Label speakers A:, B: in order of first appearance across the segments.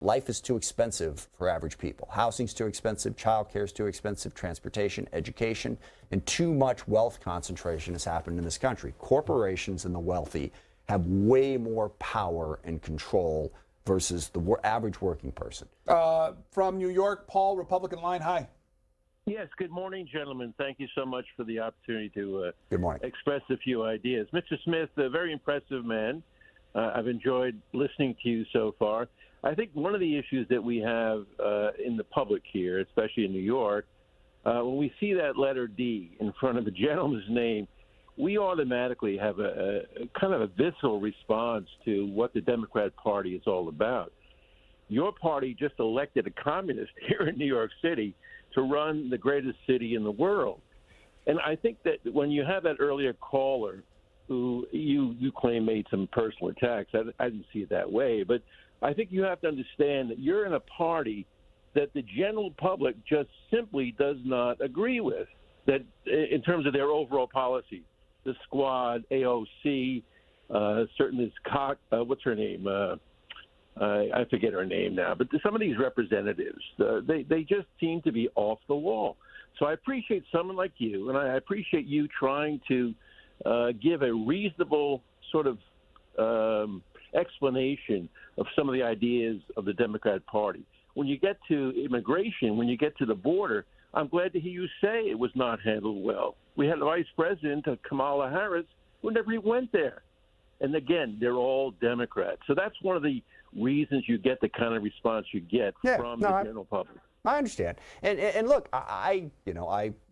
A: life is too expensive for average people. Housing's too expensive, childcare's too expensive, transportation, education, and too much wealth concentration has happened in this country. Corporations and the wealthy have way more power and control versus the average working person.
B: From New York, Paul, Republican line. Hi.
C: Yes, good morning, gentlemen. Thank you so much for the opportunity to
A: Good morning.
C: express a few ideas. Mr. Smith, a very impressive man. I've enjoyed listening to you so far. I think one of the issues that we have in the public here, especially in New York, when we see that letter D in front of a gentleman's name, we automatically have a kind of a visceral response to what the Democrat Party is all about. Your party just elected a communist here in New York City to run the greatest city in the world. And I think that when you have that earlier caller who you claim made some personal attacks, I didn't see it that way, but I think you have to understand that you're in a party that the general public just simply does not agree with, that in terms of their overall policy. The Squad, AOC, certainly what's her name? I forget her name now, but some of these representatives, they just seem to be off the wall. So I appreciate someone like you, and I appreciate you trying to give a reasonable sort of explanation of some of the ideas of the Democrat Party. When you get to immigration, when you get to the border, I'm glad to hear you say it was not handled well. We had a vice president, Kamala Harris, who never even went there. And again, they're all Democrats. So that's one of the reasons you get the kind of response you get from the general public.
A: I understand. And look, I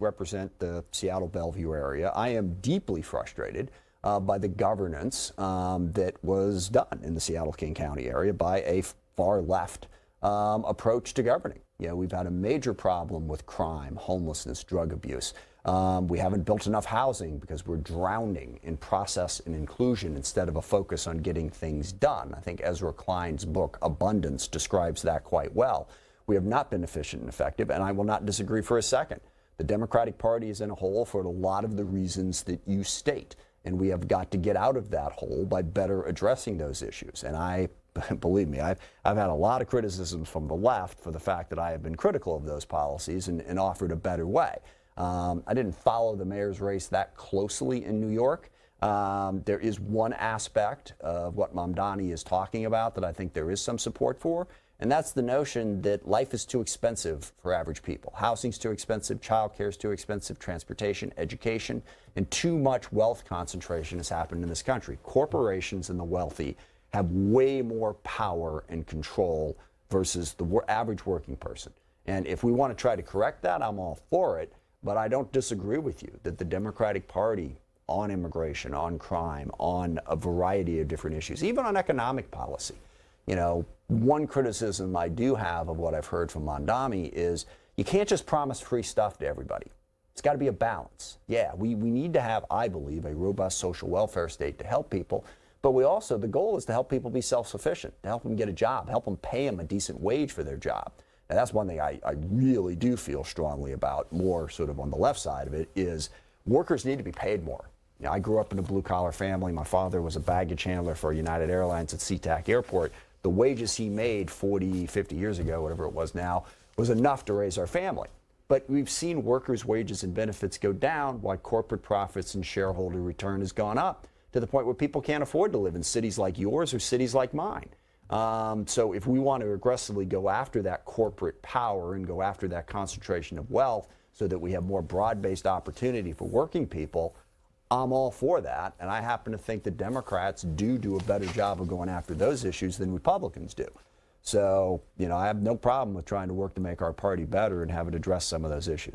A: represent the Seattle Bellevue area. I am deeply frustrated by the governance that was done in the Seattle-King County area by a far left approach to governing. We've had a major problem with crime, homelessness, drug abuse. We haven't built enough housing because we're drowning in process and inclusion instead of a focus on getting things done. I think Ezra Klein's book, Abundance, describes that quite well. We have not been efficient and effective, and I will not disagree for a second. The Democratic Party is in a hole for a lot of the reasons that you state, and we have got to get out of that hole by better addressing those issues. And believe me, I've had a lot of criticisms from the left for the fact that I have been critical of those policies and offered a better way. I didn't follow the mayor's race that closely in New York. There is one aspect of what Mamdani is talking about that I think there is some support for, and that's the notion that life is too expensive for average people. Housing's too expensive, childcare's too expensive, transportation, education, and too much wealth concentration has happened in this country. Corporations and the wealthy have way more power and control versus the average working person. And if we want to try to correct that, I'm all for it. But I don't disagree with you that the Democratic Party on immigration, on crime, on a variety of different issues, even on economic policy. One criticism I do have of what I've heard from Mamdani is you can't just promise free stuff to everybody. It's got to be a balance. Yeah, we need to have, I believe, a robust social welfare state to help people. But the goal is to help people be self-sufficient, to help them get a job, help them pay them a decent wage for their job. And that's one thing I really do feel strongly about, more sort of on the left side of it, is workers need to be paid more. I grew up in a blue-collar family. My father was a baggage handler for United Airlines at SeaTac Airport. The wages he made 40, 50 years ago, whatever it was now, was enough to raise our family. But we've seen workers' wages and benefits go down while corporate profits and shareholder return has gone up to the point where people can't afford to live in cities like yours or cities like mine. So if we want to aggressively go after that corporate power and go after that concentration of wealth so that we have more broad-based opportunity for working people, I'm all for that. And I happen to think that Democrats do a better job of going after those issues than Republicans do. So, I have no problem with trying to work to make our party better and have it address some of those issues.